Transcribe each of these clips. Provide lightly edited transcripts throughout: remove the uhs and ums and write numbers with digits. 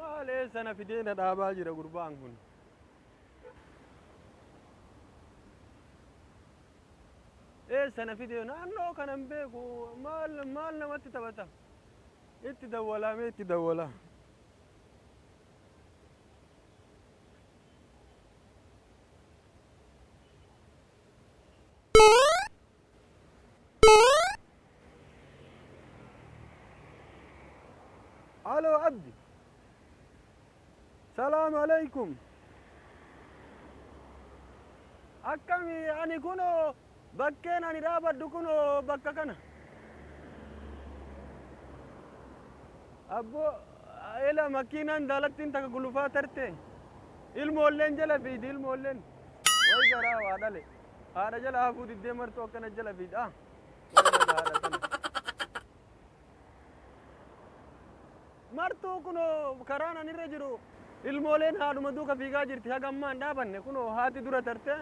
Malee sana fidee na dhaabaa jira gurbaan kun. Sana fidee naannoo kanan beeku maal namatti taphata. Itti dawwalaamee itti dawwala. Aloo Abdi. Salaamu alaikum. Akkami ani kunoo bakkeen ani dhaabadhu kunoo bakka kana. Abbo ela makiinaan daalattiin takka gulufaa tarte. Ilmoolleen jala fiidi ilmoolleen. Way garaa waa dhale. Haadha jala hafuu diddee martuu akkana jala fiidi. Haadha sana. Martuu kunoo karaan ani irra jiru. Ilmooleen haadhuma duuka fiigaa jirti haga ammaan dhaabanne kunoo haati dura tarte.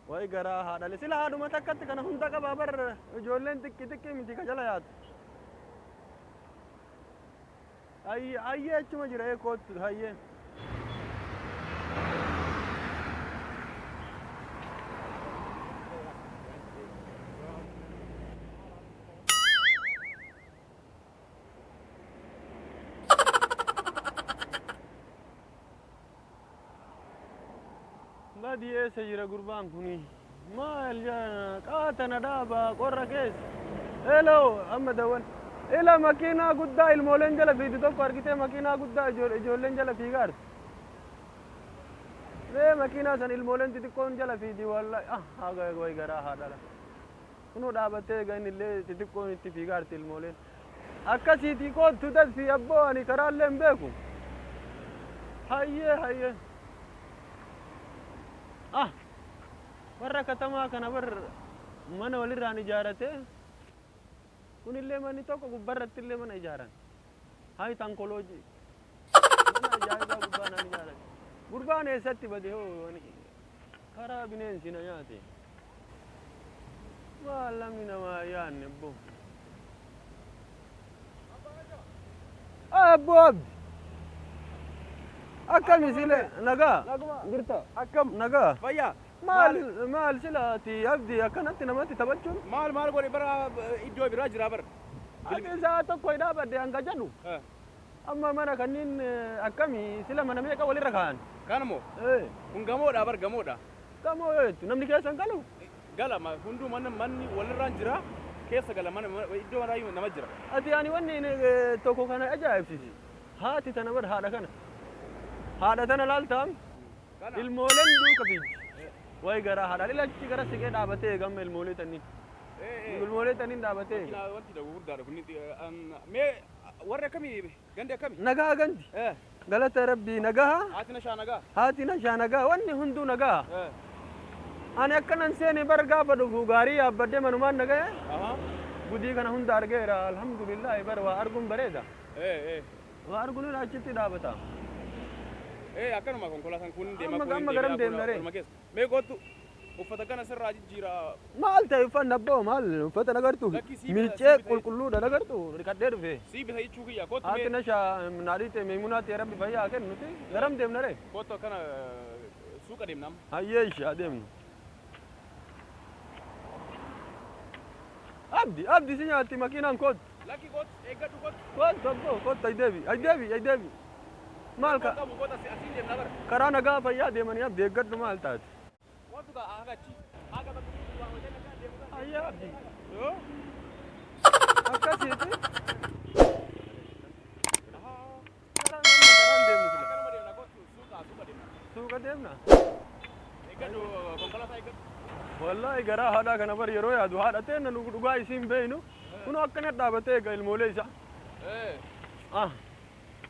Way garaa haadhale sila haadhuma takkatti kana hunda qabaa bar ijoolleen xiqqi miti ka jala yaatu. Hayyee achuma jira kootu hayyee. Badi eessa jira gurbaan kuni maal jaa qaatana dhaaba qorra keessa. Hello amma dawwan. Ila makiinaa guddaa ilmooleen jala fiidi tokko argitee makiinaa guddaa ijoolleen jala fiigaarti. Makiinaa san ilmooleen xixiqqoon jala fiidi wallahi way garaa haadhala. Kunoo dhaabattee egaa innillee xixiqqoon itti fiigaarti ilmooleen. Akkasiitii koottu dadfi abboo ani karaallee hin beeku. Hayyee. Warra katamaa kana bar mana walirraan ijaarate kunillee manni tokko gubbarratti illee mana ijaaran. Hayi tankoloojii. Mana ajaa'ibaa gubbaanaan ijaarate. Gurbaan eessatti bade hoo karaa bineensi na nyaate. Maal lamni namaa yaanne abboo. Abboo Abdi. Akkami sile nagaa. Girta. Akkam nagaa. Fayyaa. Maal silaati Abdi akkanatti namatti taphachuun. Maal godhe bara iddoo biraa jira bara. Ati isaa tokko dhaabadde hanga jedhu. Amma mana kanniin akkami sila mana meeqa walirra kaa'an. Kanamo. Kun gamoodha bar gamoodha. Gamoo namni keessan galu. Gala hunduu manni walirraan jira. Keessa gala mana iddoo maraa nama jira. Ati ani wanni tokko kana ajaa'ibsiisi. Haati tana bar haadha kana. Haadha tana laaltaam. Ilmooleen duuka fiigi. Way garaa haadha ilachi gara siqee dhaabatee gamma ilmoolee tanniin. Ilmoolee tanniin dhaabatee. Wanti dhabu guddaadha kun mee warri akkamii gandi akkamii? Nagaa gandi. Galata Rabbii nagaa. Haati nashaa nagaa. Haati nashaa nagaa wanni hunduu nagaa. Ani akkanan seene bar gaafa dhufu gaarii yaabbadde manumaan nagaya. Gudii kana hunda argeera alhamdulillah bar waa arguun bareeda. Waa arguun achitti dhaabata. Akkanuma konkolaataan kun deemaa kun amma garam deemnare. Mee gootu uffata kana sirraa jijjiira. Maal ta'e uffanna abboo maal uffata nagartu miicee qulqulluudha nagartu riqadhee dhufe. Sii bisa jechuu kiyya kootu mee. Haati nashaa naadhiite meemunaatti rabbi fayyaa kennuti garam deemnare. Kootu akkana suuqa deemnam. Hayyee ishaa deemnu. Abdi si nyaatti makiinaan kootu. Lakki kootu eeggadhu kootu. Kootu abboo kootu aydeebi. Maal karaa nagaa fayyaa deemanii abdi eeggadhu maal taate. Wantu kaa agachi. Aga bakka waa wajjin nagaa deemu. Hayyee abdi. Akkasiiti. Karaan deemnu sila. Akkanuma deemna kootu suuqa deemna. Suuqa deemna. Eeggadhu konkolaataa eeggadhu. Wallahi garaa haadhaa kana bar yeroo yaadu haadha ta'e nu dhugaa isiin beeynu kun akkana dhaabatee eega ilmoolee isa.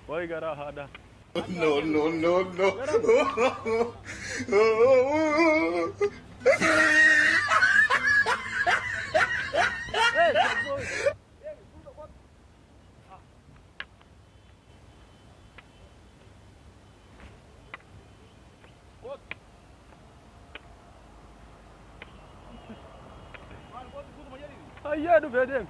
Way garaa haadhaa. No. Hayyee dhufee deem.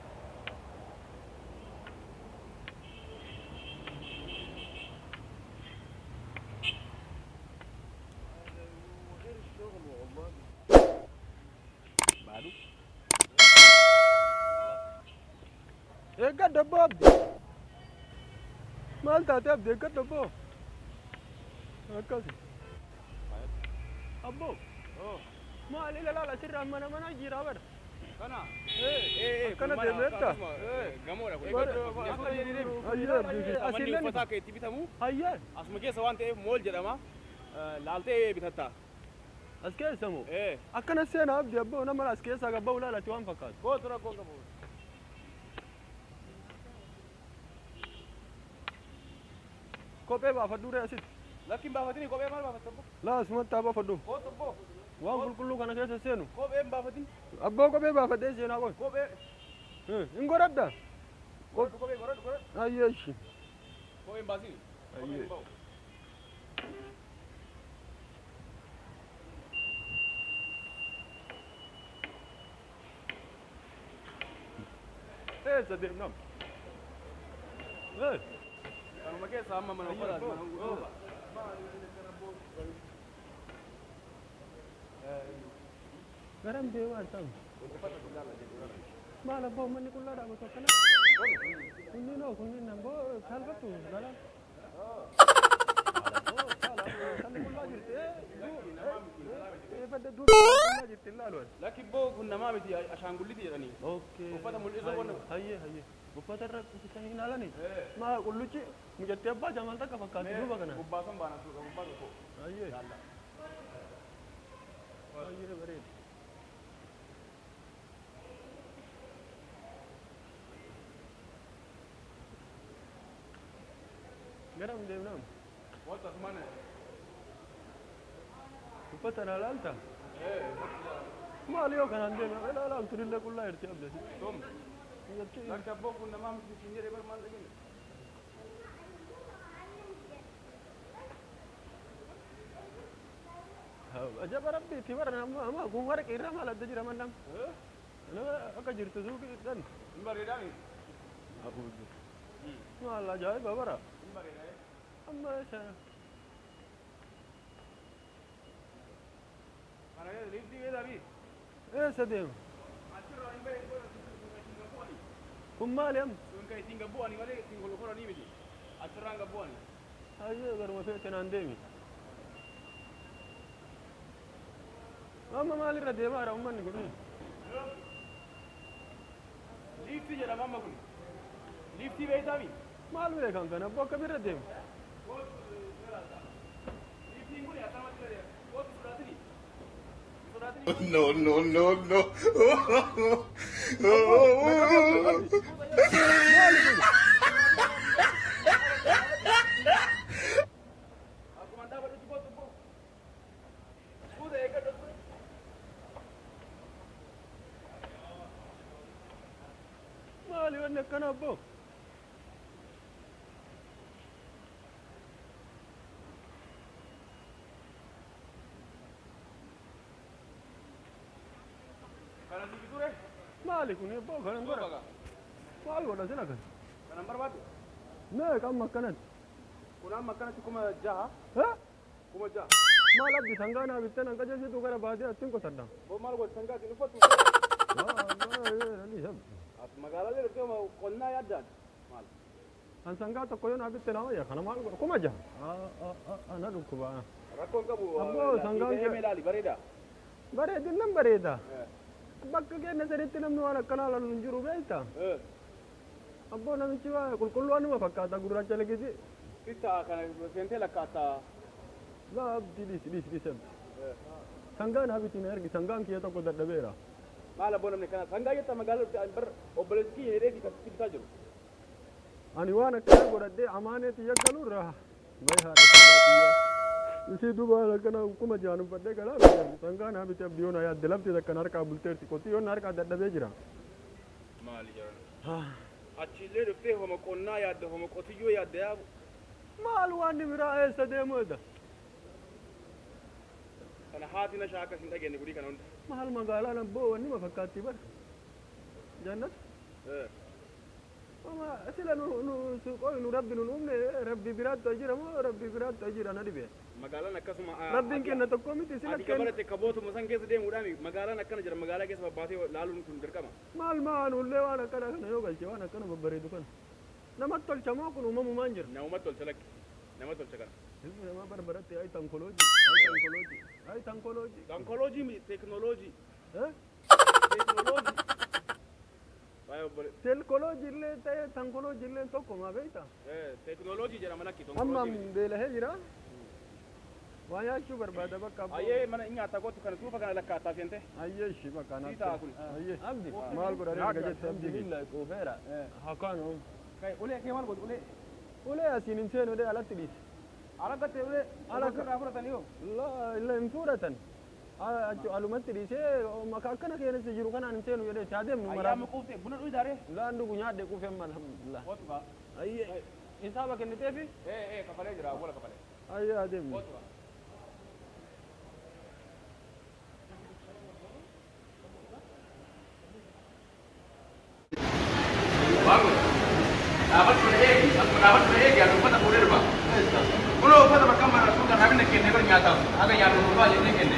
eeggadhu abboo abdi maal taate abdi eeggadhu abboo akkasi abboo maal ilaala asirraa mana jira bara kana akkana deemeetta gamoodha kun asillee uffata akka itti bitamu hayyee asuma keessa waan ta'eef mool jedhama laaltee bitatta as keessa moo akkana seenaa abdi abboo nama as keessa gabbaa ulaalatti waan fakkaatu gootu rakkoo qabu kophee baafadhu ree asitti lakkiin baafatini kophee maal baafatta abbo laa asumatti haa baafadhu gootu abbo waan qulqulluu kana keessa seenu kopheen baafatin abboo kophee baafadhee seenaa qoy kophee hin godhadha kophee godhadhu ayyeeshi kopheen baasini ayyee eessa deemnam kanuma keessa amma mana uffata garam deemaa ta'u maal abbaa uummanni qullaa dhaabatu akkana kunniin amboo saalfattu galaan qullaa jirti eeffadde duuba qullaa jirti ilaaluwan lakki boo kun namaa miti ashaangulliti jedhanii uffata mul'isa qonna hayyee uffata irra qusisanii ilaalani maa qulluchi mucatti abbaa jamaal takka fakkaatu duuba kana gubbaasan baana gubbaa tokko hayyee hayyee bareeda garam deemnam wanta asumane uffata na laalta maal yoo kanaan deemna ilaalaaltu dillee qullaa jirti abdasi tom lakki abboo kun namaa miti siin jedhee bar maal dhagenne ajaba rabbiiti bara nama kun warqii irra maal adda jira mannam akka jirtu suuqii dhan hin bareedaami maal ajaa'iba bara amma sana kana lifti weedaabi eessa deema achirraa hin bahe kun maali am sun ka ittiin gabbu'ani malee ittiin kolkoranii miti achirraan gabbu'ani hayyee garuma feete naan deemi amma maalirra deemaadha ummanni kun lifti jedhama amma kun lifti beeytaami maal beekan kana abbo akka birra deemu liftiin kun akkamatti jedhee gootu sodaatini No, no, no, no. akkuma dhaabadhutti gootu boo fuuta eeggadhu maali wanni akkana abbo kana sifi ture maali kun abbo kanan godha maal godha sila kan kanan barbaadu mee qamma akkanatti kun amma akkanatti kuma jaha kuma jaha maal abdi sangaanaa bitte nan qajeelchitu gara baatee attiin qotadha boo maal godhe sangaatiin uffatu as magaalaalee dhuftee qonnaa yaaddaan maal an sangaa tokko yoo naa bitte naa wayya kana maal godha kuma jaha na dhukkuba rakkoon qabu Abboo, sangaan kee- ilaali bareeda bareedin nan bareeda bakka keenya saditti namni waan akkanaa lalu hin jiru beekta abboo namichi waa qulqulluu anuma fakkaata gurraacha legisi fitta kana seentee lakkaattaa laa abdi dhiis sangaan habitiin ergi sangaan kiyya tokko dadhabeera maal abboo namni kana sangaa jetta magaalaa dhufte bar obboleessi kiyya jedhee fi bitaa jiru ani waan akkana godhadhee amaaneeti yakkalurra may haadha sangaatiyya isii duba akkana kuma jaanuffadhee galaa sangaan habiti abdiyoona yaadde lafti takkan harkaa bulteerti qotiyyoon harkaa dadhabee jira maali jedhan achillee dhuftee homa qonnaa yaadde homa qotiyyoo yaadde yaabu maal waan biraa eessa deemuudha kana haati na shaakkas hin dhageenye gudii kana hunda maal magaalaa abboo wanni ma fakkaatti bara jannat amma sila nu suuqoo nu rabbi nu uumne rabbi biraatti ajira moo rabbi biraatti ajira na dhibe magaalaan akkasuma rabbiin kenna tokko miti sila ati kabarate kabootuma san keessa deemuudhaan magaalaan akkana jira magaalaa keessa babbaatee laaluun kun dirqama maal ullee waan akkana kana yoo galche waan akkana babbareedu kana namatti tolcha moo kun uumamumaan jira namatti tolcha lakki namatti tolcha kana ilmi namaa barbaratte ay tankolooji tankolooji mi teknooloojii teknoolooji telkolooji illee ta'e tankolooji illee tokko maa beekta teknooloojii jedhama lakki amma beelahee jira waa nyaachuu barbaada bakka ayyee mana nyaata gootu kana tuufa kana lakkaataa seente ayyee shi bakka naaf siisaa kun ayyee abdi maal godhanii erga jette abdi Bismillah quufeera. hakaanu kay ulee kee maal godhu ulee asiin hin seenu dee alatti dhiise alagattee ulee alagirraa fudhatan yoo la hin fudhatan alumatti dhiisee maka akkana keessatti jiru kanaan hin seenu jedhee taa deemnu maraa ayyaama quuftee buna dhuyi daaree laan dhugu nyaadhe quufeen alhamdulillah gootu kaa ayyee hisaaba kenniteefi kafalee jira awwala kafalee ayyee adeemnu gootu kaa dapat beregi yang lupa tak boleh bah. Kalau pada macam mana tu kan kami nak kene kan nyata. Agak yang lupa je ni kene.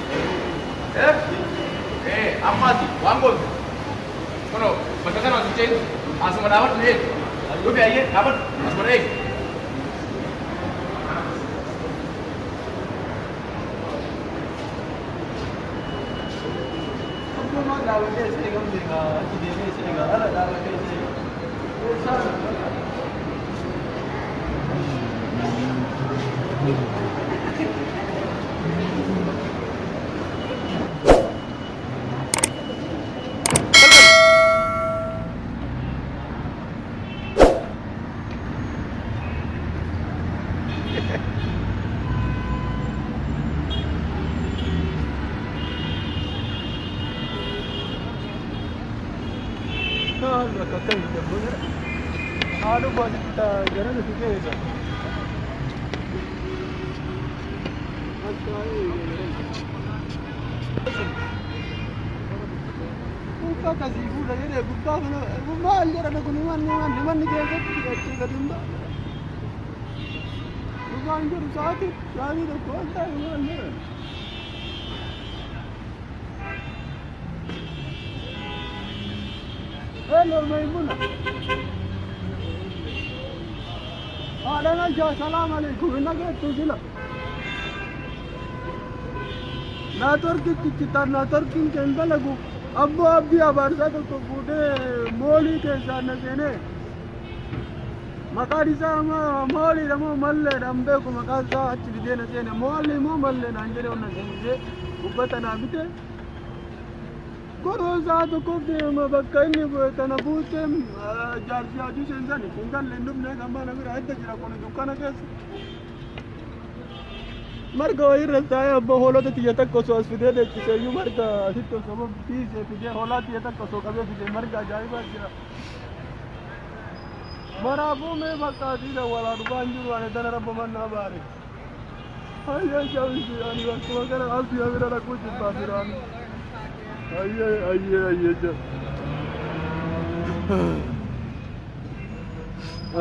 Amati, wangol. Kalau betul masih cek, asal dapat beregi. Lu biaya dapat asal beregi. Aku mau dapat dia sini kamu dengar, dia ni sini kan, ada dapat dia sini. Aduh, banyak jalan itu ke? Buka kasih buka je, buka mana? Buka aja ada kuniman ni kerja kita tunda. Buka anjur saati tu kuat tak ni. Hello, Maimuna. Ada nak assalamualaikum. Nak tu sila. Nator kita nator kita lagu. Abbo abdi abarsa tu bude moli ke sana sini. Makari sama moli ramu malle rambe ko makasa achhi dena sini. Moli mo malle nanjere onna sini. Ubbata na bite. Koro saatu kofte ma bakka inni tana buutem jaarsi aju sensani kungan lendum ne gamma na mira adda jira kono dukkana keessa marga irra taaya abba hoolota tiyya takka osoo as fidee deechise iyyuu marga asitti osoo tiise fidee hoolaa tiyya takka osoo qabee fidee marga ajaa'ibaa jira maraafuu mee bakka asiidha walaa dhufaan jiru ani dana rabba mannaa baare ayya shabisi ani bakkuma kana abdiya bira dhaquu jibbaa firaani ayye jab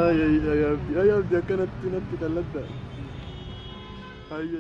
ayye abdi akkanatti natti qalladda ayye